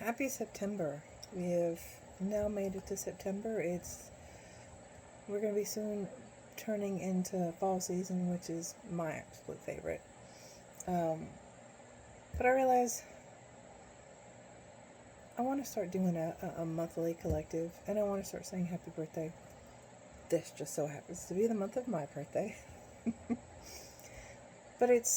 Happy September. We have now made it to September. We're going to be soon turning into fall season, which is my absolute favorite. Um, but I realize I want to start doing a monthly collective, and I want to start saying happy birthday. This just so happens to be the month of my birthday. But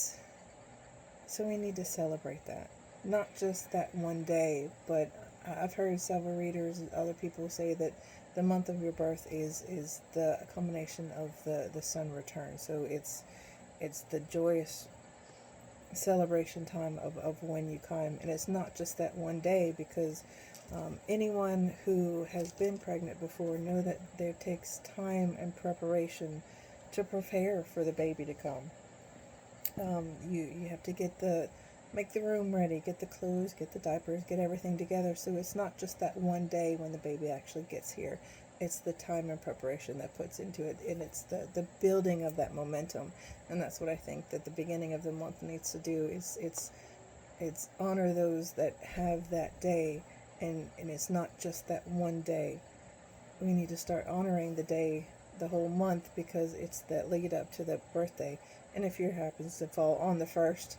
so we need to celebrate that. Not just that one day, but I've heard several readers and other people say that the month of your birth is the culmination of the sun return. So it's the joyous celebration time of when you come. And it's not just that one day, because anyone who has been pregnant before know that there takes time and preparation to prepare for the baby to come. You have to make the room ready, get the clothes, get the diapers, get everything together. So it's not just that one day when the baby actually gets here. It's the time and preparation that puts into it, and it's the building of that momentum. And that's what I think that the beginning of the month needs to do. It's honor those that have that day, and it's not just that one day. We need to start honoring the day, the whole month, because it's that lead up to the birthday. And if your happens to fall on the 1st,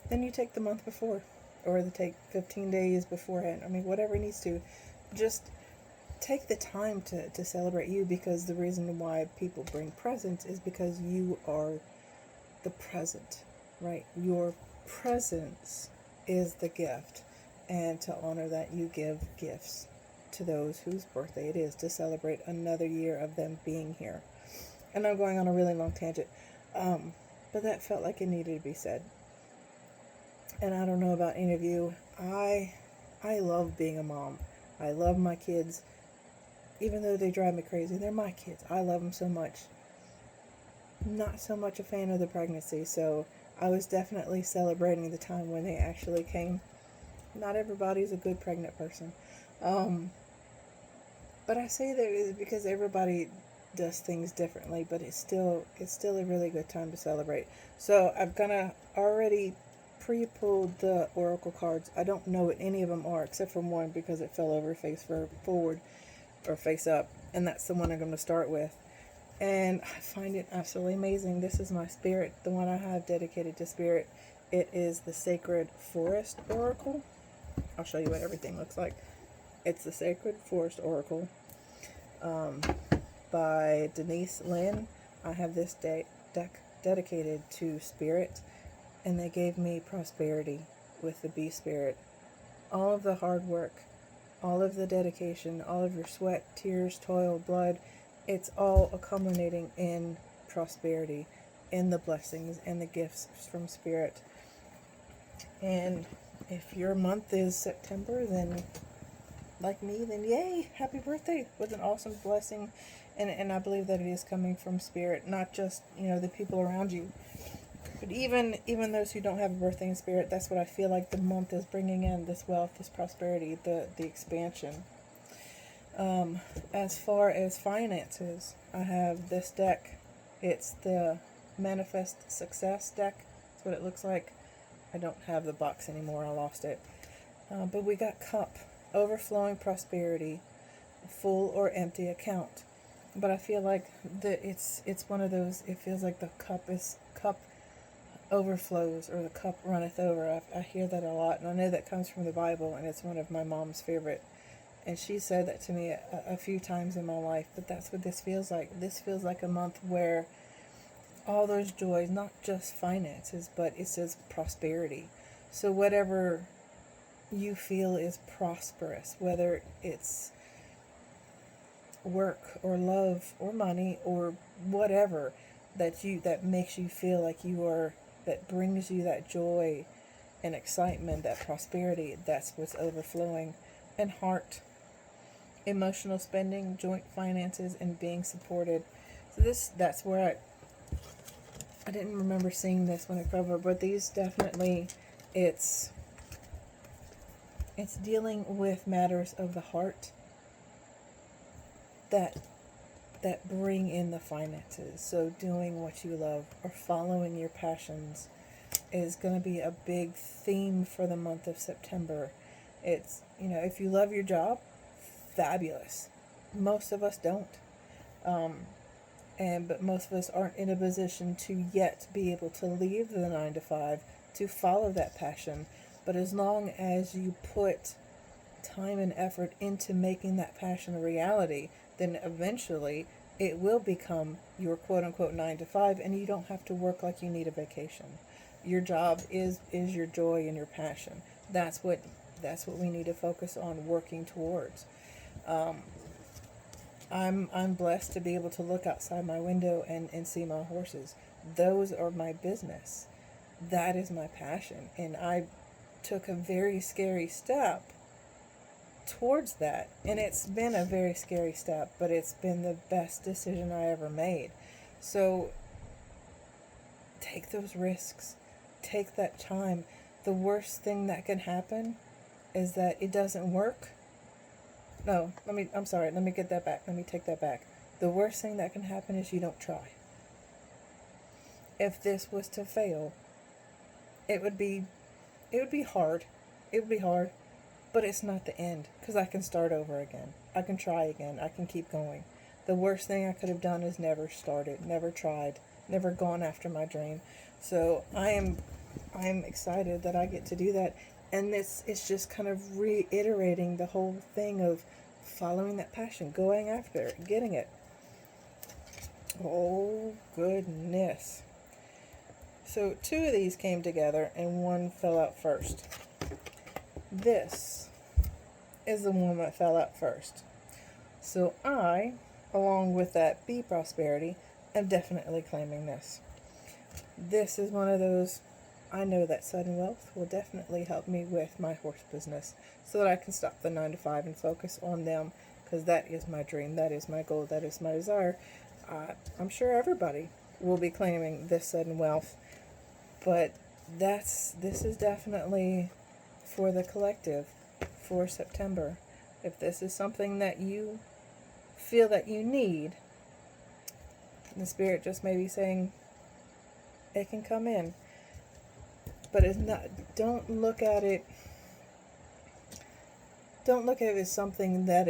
then you take the month before, or take 15 days beforehand. I mean, whatever needs to. Just take the time to celebrate you, because the reason why people bring presents is because you are the present, right? Your presence is the gift. And to honor that, you give gifts to those whose birthday it is, to celebrate another year of them being here. And I'm going on a really long tangent, but that felt like it needed to be said. And I don't know about any of you, I love being a mom. I love my kids, even though they drive me crazy. They're my kids. I love them so much. Not so much a fan of the pregnancy, so I was definitely celebrating the time when they actually came. Not everybody's a good pregnant person. But I say that is because everybody does things differently, but it's still a really good time to celebrate. So I've gonna already pre-pulled the oracle cards. I don't know what any of them are except for one, because it fell over face forward or face up, and that's the one I'm going to start with. And I find it absolutely amazing. This is my spirit, the one I have dedicated to spirit. It is the Sacred Forest Oracle. I'll show you what everything looks like. It's the Sacred Forest Oracle by Denise Lynn. I have this deck dedicated to spirit, and they gave me prosperity with the bee spirit. All of the hard work, all of the dedication, all of your sweat, tears, toil, blood, it's all culminating in prosperity, in the blessings and the gifts from spirit. And if your month is September, then like me, then yay, happy birthday with an awesome blessing. And I believe that it is coming from spirit, not just, the people around you. But even those who don't have a birthday in spirit, that's what I feel like the month is bringing in, this wealth, this prosperity, the expansion. As far as finances, I have this deck. It's the Manifest Success deck. That's what it looks like. I don't have the box anymore. I lost it. But we got Cup, overflowing prosperity, full or empty account. But I feel like it's one of those. It feels like the cup overflows, or the cup runneth over. I hear that a lot, and I know that comes from the Bible, and it's one of my mom's favorite. And she said that to me a few times in my life, but that's what this feels like. This feels like a month where all those joys, not just finances, but it says prosperity. So whatever you feel is prosperous, whether it's work or love or money or whatever that makes you feel like you are, that brings you that joy and excitement, that prosperity, that's what's overflowing. And heart, emotional spending, joint finances, and being supported. So that's where I didn't remember seeing this when it covered, but these definitely, it's dealing with matters of the heart that bring in the finances. So doing what you love or following your passions is going to be a big theme for the month of September. It's, if you love your job, fabulous. Most of us don't. Um, but most of us aren't in a position to yet be able to leave the 9 to 5 to follow that passion. But as long as you put time and effort into making that passion a reality, then eventually it will become your quote unquote 9 to 5, and you don't have to work like you need a vacation. Your job is your joy and your passion. That's what we need to focus on working towards. Um, I'm blessed to be able to look outside my window and see my horses. Those are my business. That is my passion. And I took a very scary step towards that. And it's been a very scary step, but it's been the best decision I ever made. So take those risks. Take that time. The worst thing that can happen is that it doesn't work. No, I'm sorry, let me get that back. Let me take that back. The worst thing that can happen is you don't try. If this was to fail, it would be hard. It would be hard, but it's not the end, because I can start over again. I can try again. I can keep going. The worst thing I could have done is never started, never tried, never gone after my dream. So I am excited that I get to do that. And this is just kind of reiterating the whole thing of following that passion, going after it, getting it. Oh, goodness. So 2 of these came together and 1 fell out first. This is the one that fell out first. So I, along with that bee prosperity, am definitely claiming this. This is one of those, I know that sudden wealth will definitely help me with my horse business so that I can stop the 9 to 5 and focus on them, because that is my dream, that is my goal, that is my desire. I'm sure everybody will be claiming this sudden wealth, but this is definitely for the collective for September. If this is something that you feel that you need, the spirit just may be saying it can come in. But it's not, don't look at it as something that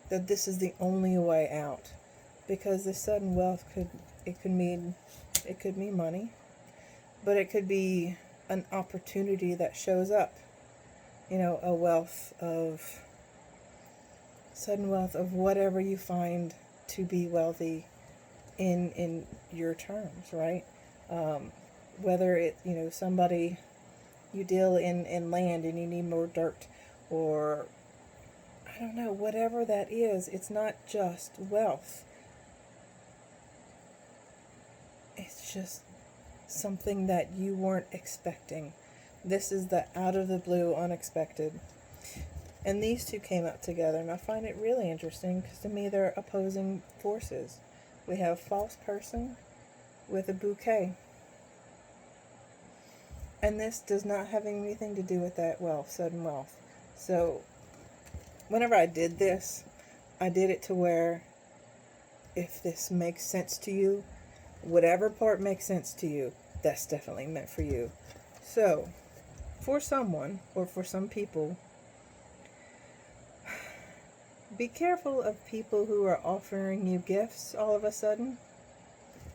this is the only way out, because this sudden wealth could mean money, but it could be an opportunity that shows up, a sudden wealth of whatever you find to be wealthy in your terms, right? Whether it, somebody, you deal in land and you need more dirt, or I don't know, whatever that is, it's not just wealth. It's just something that you weren't expecting. This is the out of the blue, unexpected. And these 2 came out together, and I find it really interesting because to me they're opposing forces. We have false person with a bouquet. And this does not have anything to do with that wealth, sudden wealth. So whenever I did this, I did it to where if this makes sense to you, whatever part makes sense to you, that's definitely meant for you. So for someone, or for some people, be careful of people who are offering you gifts all of a sudden.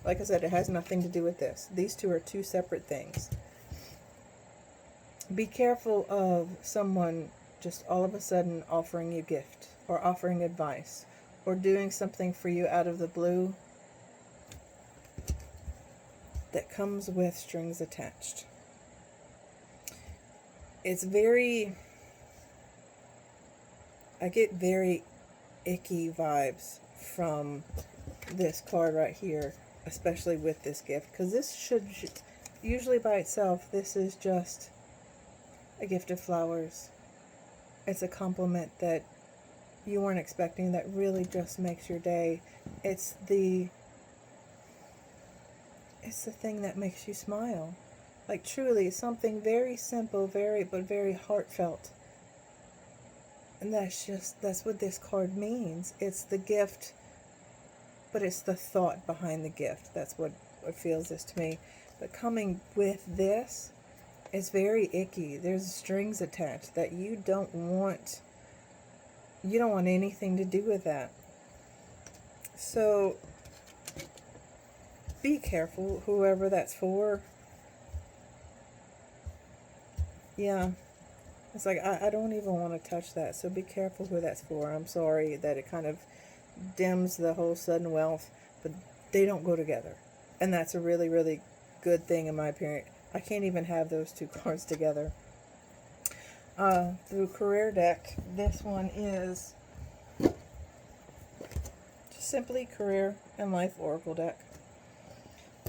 Like I said, it has nothing to do with this. These 2 are 2 separate things. Be careful of someone just all of a sudden offering you a gift, or offering advice, or doing something for you out of the blue that comes with strings attached. I get very icky vibes from this card right here, especially with this gift, because this should usually by itself, this is just a gift of flowers. It's a compliment that you weren't expecting that really just makes your day. It's the thing that makes you smile. Like truly something very simple, very heartfelt. And that's what this card means. It's the gift, but it's the thought behind the gift. That's what feels this to me. But coming with this It's very icky. There's strings attached that you don't want. You don't want anything to do with that. So be careful, whoever that's for. Yeah. It's like, I don't even want to touch that. So be careful who that's for. I'm sorry that it kind of dims the whole sudden wealth, but they don't go together. And that's a really, really good thing in my opinion. I can't even have those two cards together. The career deck, this one is just simply career and life oracle deck.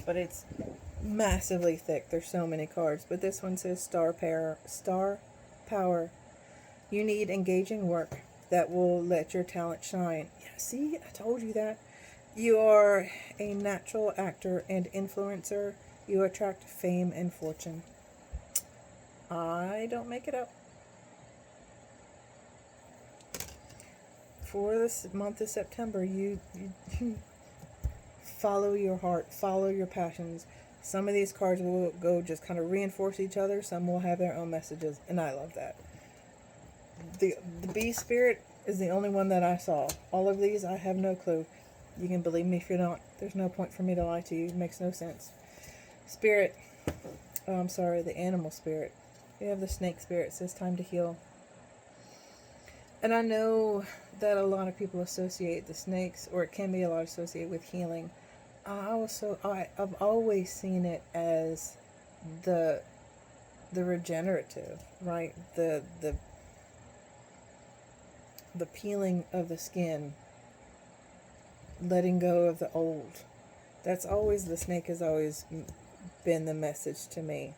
But it's massively thick. There's so many cards. But this one says star power. You need engaging work that will let your talent shine. Yeah, see, I told you that. You are a natural actor and influencer. You attract fame and fortune. I don't make it up. For this month of September, you follow your heart, follow your passions. Some of these cards will go just kind of reinforce each other. Some will have their own messages, and I love that. The bee spirit is the only one that I saw. All of these, I have no clue. You can believe me if you're not. There's no point for me to lie to you. It makes no sense. Spirit. Oh, I'm sorry, the animal spirit. We have the snake spirit. It says time to heal. And I know that a lot of people associate the snakes, or it can be a lot associated with healing. I've always seen it as the regenerative, right? The peeling of the skin, letting go of the old. That's always, the snake has always been the message to me,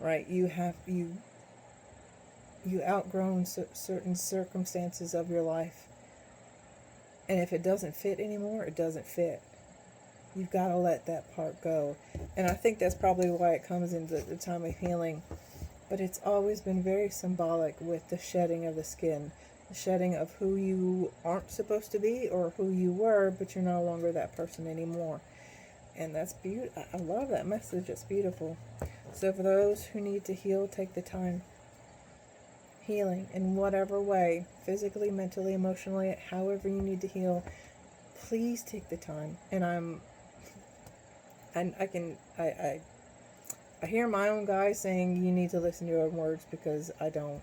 right? You outgrown certain circumstances of your life, and if it doesn't fit anymore, it doesn't fit. You've got to let that part go. And I think that's probably why it comes into the time of healing. But it's always been very symbolic with the shedding of the skin, the shedding of who you aren't supposed to be, or who you were, but you're no longer that person anymore. And that's beautiful. I love that message. It's beautiful. So for those who need to heal, take the time. Healing in whatever way, physically, mentally, emotionally, however you need to heal, please take the time. And I hear my own guys saying you need to listen to your own words, because I don't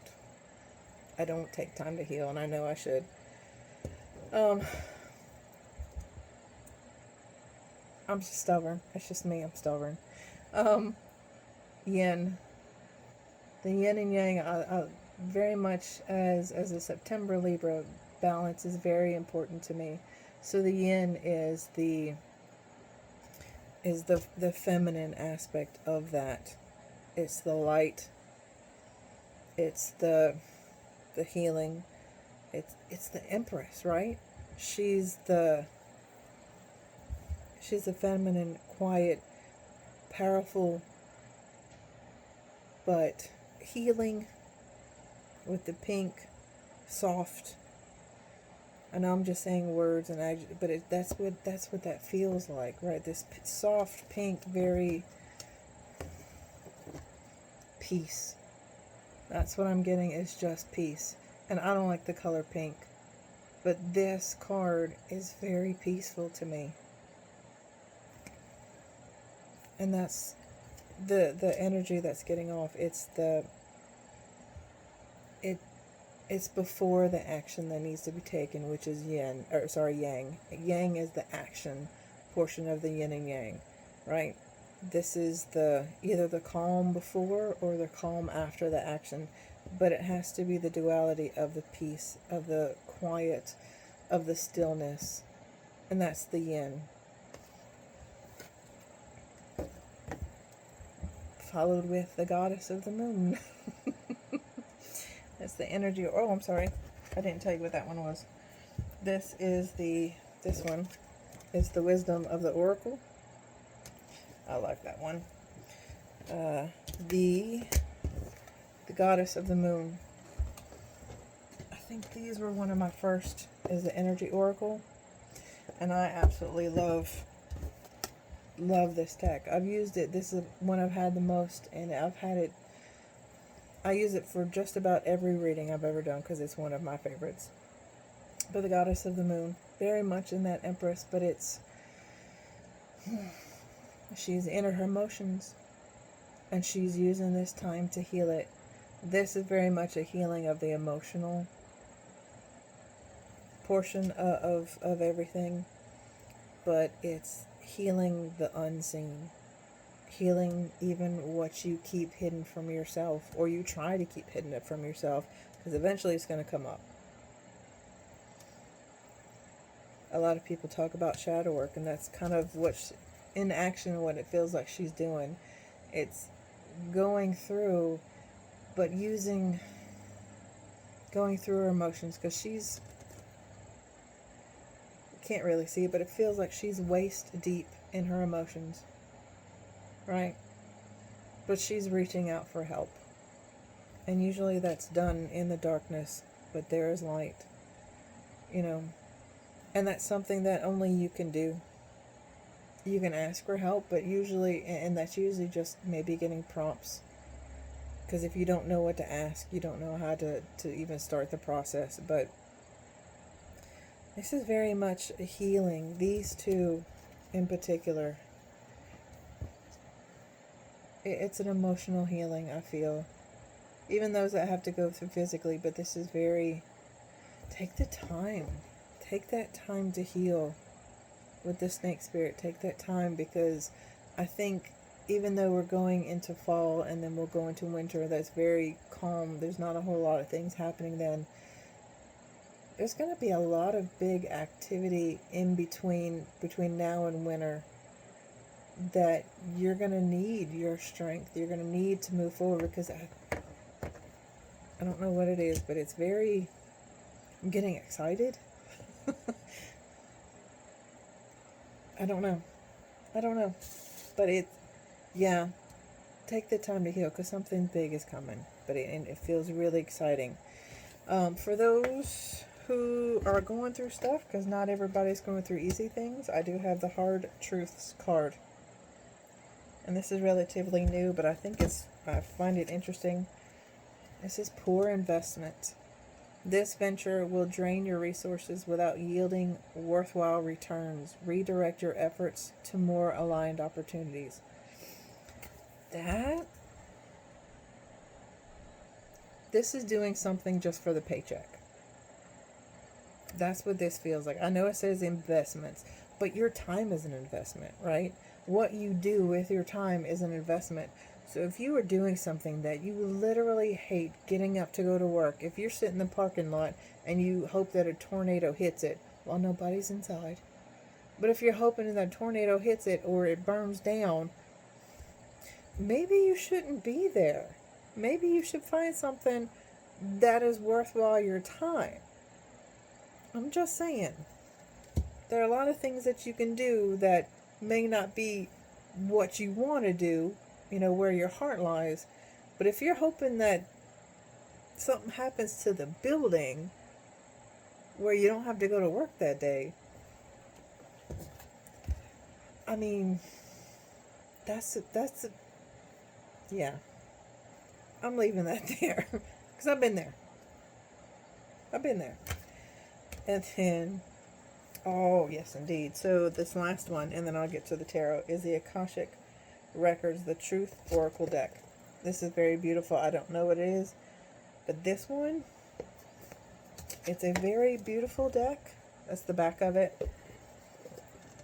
take time to heal, and I know I should. I'm just stubborn. It's just me. I'm stubborn. Yin. The yin and yang, I very much as a September Libra, balance is very important to me. So the yin is the feminine aspect of that. It's the light. It's the healing. It's the empress, right? She's the feminine, quiet, powerful, but healing, with the pink, soft. I know I'm just saying words, but that's what that feels like, right? This soft pink, very peace. That's what I'm getting, is just peace. And I don't like the color pink, but this card is very peaceful to me. And that's the energy that's getting off. It's before the action that needs to be taken, which is yang. Yang is the action portion of the yin and yang, right? This is either the calm before or the calm after the action, but it has to be the duality of the peace, of the quiet, of the stillness, and that's the yin. Followed with the goddess of the moon. That's the energy. Oh, I'm sorry. I didn't tell you what that one was. This one is the wisdom of the oracle. I like that one. The goddess of the moon. I think these were one of my first, is the energy oracle. And I absolutely love this deck. I've used it. This is one I've had the most, and I've had it I use it for just about every reading I've ever done because it's one of my favorites. But the goddess of the moon, very much in that Empress, but it's she's in her emotions and she's using this time to heal it. This is very much a healing of the emotional portion of everything, but it's healing the unseen, healing even what you keep hidden from yourself, or you try to keep hidden it from yourself, because eventually it's going to come up. A lot of people talk about shadow work, and that's kind of what's in action, what it feels like she's doing. It's going through, but going through her emotions, because she's, can't really see it, but it feels like she's waist deep in her emotions, right? But she's reaching out for help, and usually that's done in the darkness, but there is light, and that's something that only you can do. You can ask for help, but usually, and that's usually just maybe getting prompts, because if you don't know what to ask, you don't know how to even start the process. But this is very much a healing. These two in particular, it's an emotional healing, I feel. Even those that have to go through physically, but this is very, take the time. Take that time to heal with the snake spirit. Take that time, because I think even though we're going into fall and then we'll go into winter, that's very calm. There's not a whole lot of things happening then. There's going to be a lot of big activity in between now and winter that you're going to need your strength. You're going to need to move forward, because I don't know what it is, but it's very, I'm getting excited. I don't know. But yeah, take the time to heal, because something big is coming. But it feels really exciting. For those who are going through stuff, because not everybody's going through easy things, I do have the Hard Truths card. And this is relatively new, but I find it interesting. This is poor investment. This venture will drain your resources without yielding worthwhile returns. Redirect your efforts to more aligned opportunities. This is doing something just for the paycheck. That's what this feels like. I know it says investments, but your time is an investment, right? What you do with your time is an investment. So if you are doing something that you literally hate, getting up to go to work, if you're sitting in the parking lot and you hope that a tornado hits it while nobody's inside, but if you're hoping that a tornado hits it or it burns down, maybe you shouldn't be there. Maybe you should find something that is worthwhile your time. I'm just saying. There are a lot of things that you can do that may not be what you want to do, where your heart lies. But if you're hoping that something happens to the building where you don't have to go to work that day, I mean, yeah. I'm leaving that there, because I've been there. And then, oh, yes, indeed. So this last one, and then I'll get to the tarot, is the Akashic Records, the Truth Oracle deck. This is very beautiful. I don't know what it is, but this one, it's a very beautiful deck. That's the back of it.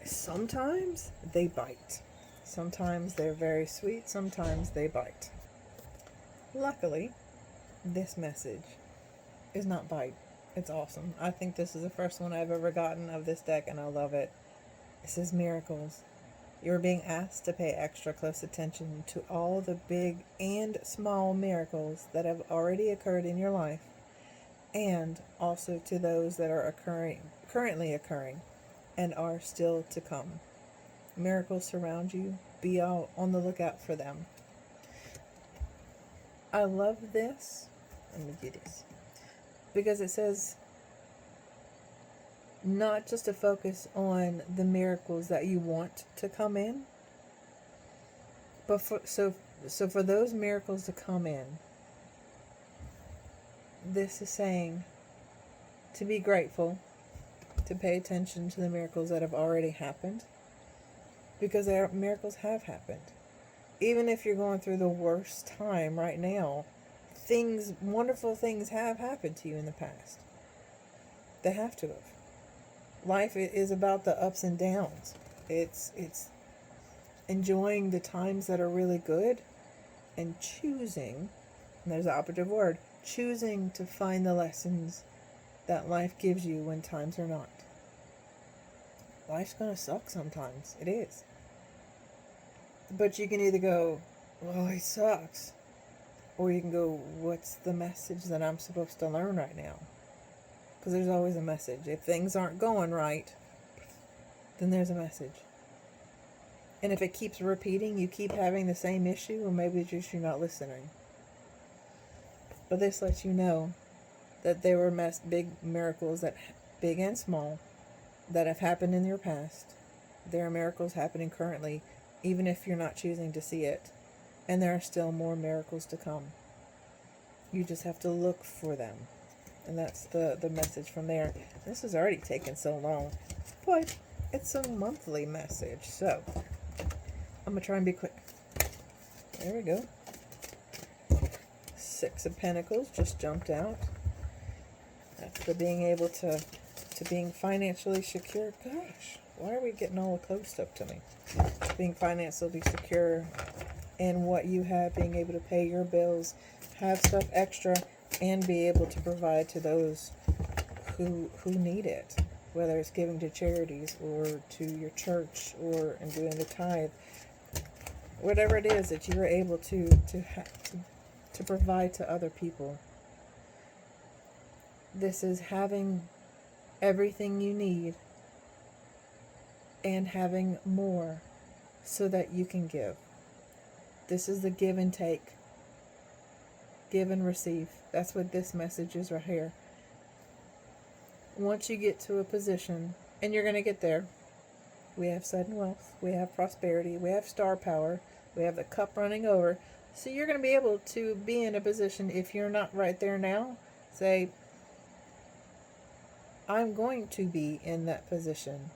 Sometimes they bite. Sometimes they're very sweet. Sometimes they bite. Luckily, this message is not bite. It's awesome. I think this is the first one I've ever gotten of this deck, and I love it. It says miracles. You're being asked to pay extra close attention to all the big and small miracles that have already occurred in your life, and also to those that are currently occurring, and are still to come. Miracles surround you. Be out on the lookout for them. I love this. Let me get this. Because it says not just to focus on the miracles that you want to come in, but for those miracles to come in, this is saying to be grateful, to pay attention to the miracles that have already happened, because miracles have happened. Even if you're going through the worst time right now, wonderful things have happened to you in the past. They have to have. Life is about the ups and downs. It's enjoying the times that are really good and choosing, and there's the operative word, choosing to find the lessons that life gives you when times are not. Life's going to suck sometimes. It is. But you can either go, well, it sucks. Or you can go, what's the message that I'm supposed to learn right now? Because there's always a message. If things aren't going right, then there's a message. And if it keeps repeating, you keep having the same issue, or maybe it's just you're not listening. But this lets you know that there were big miracles, that big and small, that have happened in your past. There are miracles happening currently, even if you're not choosing to see it. And there are still more miracles to come. You just have to look for them. And that's the message from there. This has already taken so long, but it's a monthly message, so I'm going to try and be quick. There we go. Six of Pentacles just jumped out. That's the being able to being financially secure. Gosh, why are we getting all close up to me? Being financially secure in what you have, being able to pay your bills, have stuff extra, and be able to provide to those who need it, whether it's giving to charities or to your church or in doing the tithe, whatever it is that you are able to provide to other people. This is having everything you need and having more so that you can give. This is the give and take. Give and receive. That's what this message is right here. Once you get to a position, and you're going to get there, we have sudden wealth, we have prosperity, we have star power, we have the cup running over. So you're going to be able to be in a position, if you're not right there now, say, I'm going to be in that position.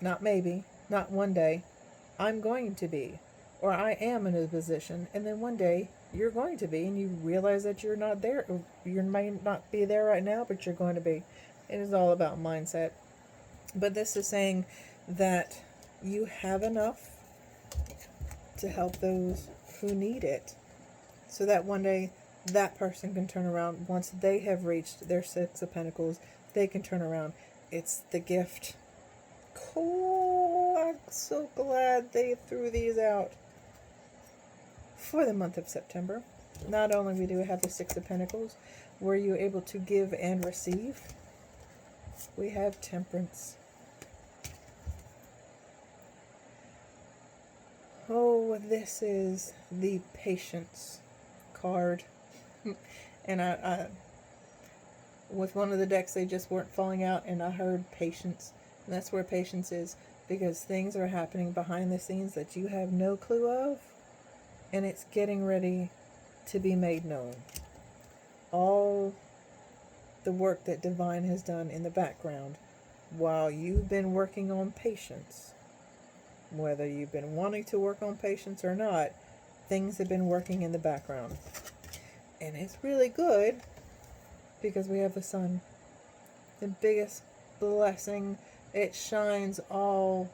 Not maybe, not one day. I'm going to be. Or I am in a position, and then one day you're going to be, and you realize that you're not there. You may not be there right now, but you're going to be. It is all about mindset. But this is saying that you have enough to help those who need it, so that one day that person can turn around. Once they have reached their Six of Pentacles, they can turn around. It's the gift. Cool. I'm so glad they threw these out for the month of September. Not only we do have the Six of Pentacles, where you're able to give and receive, we have Temperance. Oh, this is the Patience card. And I with one of the decks, they just weren't falling out, and I heard Patience. And that's where patience is, because things are happening behind the scenes that you have no clue of, and it's getting ready to be made known. All the work that Divine has done in the background while you've been working on patience, whether you've been wanting to work on patience or not, things have been working in the background. And it's really good because we have the sun. The biggest blessing. It shines all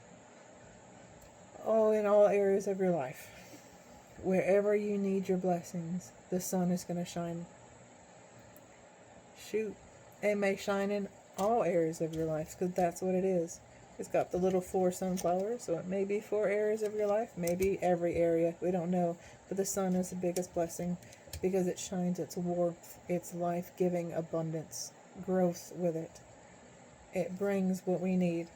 in all areas of your life. Wherever you need your blessings, the sun is going to shine. Shoot, it may shine in all areas of your life, because that's what it is. It's got the little 4 sunflowers, so it may be 4 areas of your life, maybe every area, we don't know. But the sun is the biggest blessing because it shines its warmth, its life-giving abundance, growth with it. It brings what we need.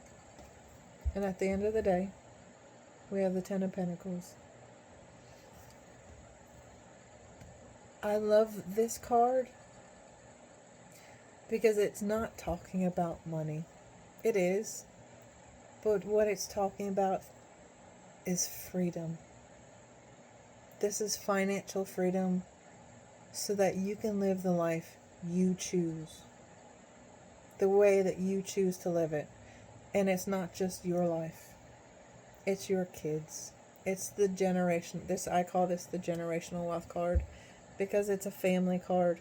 And at the end of the day, we have the Ten of Pentacles. I love this card because it's not talking about money. It is. But what it's talking about is freedom. This is financial freedom so that you can live the life you choose. The way that you choose to live it. And it's not just your life. It's your kids. It's the generation. I call this the generational wealth card because it's a family card.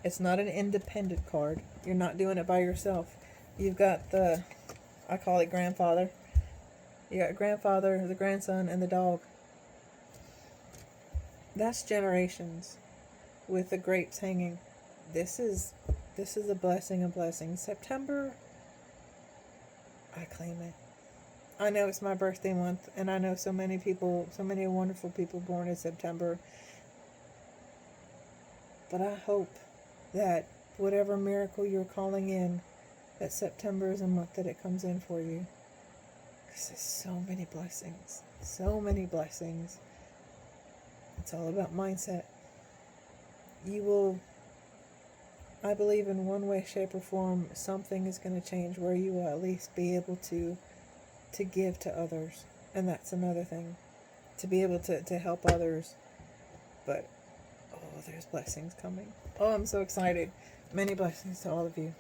It's not an independent card. You're not doing it by yourself. You've got I call it grandfather. You got grandfather, the grandson, and the dog. That's generations with the grapes hanging. This is a blessing of blessings. September, I claim it. I know it's my birthday month, and I know so many people, so many wonderful people born in September. But I hope that whatever miracle you're calling in, that September is a month that it comes in for you. Because there's so many blessings. So many blessings. It's all about mindset. You will, I believe in one way, shape, or form, something is going to change where you will at least be able to give to others. And that's another thing. To be able to help others. But, oh, there's blessings coming. Oh, I'm so excited. Many blessings to all of you.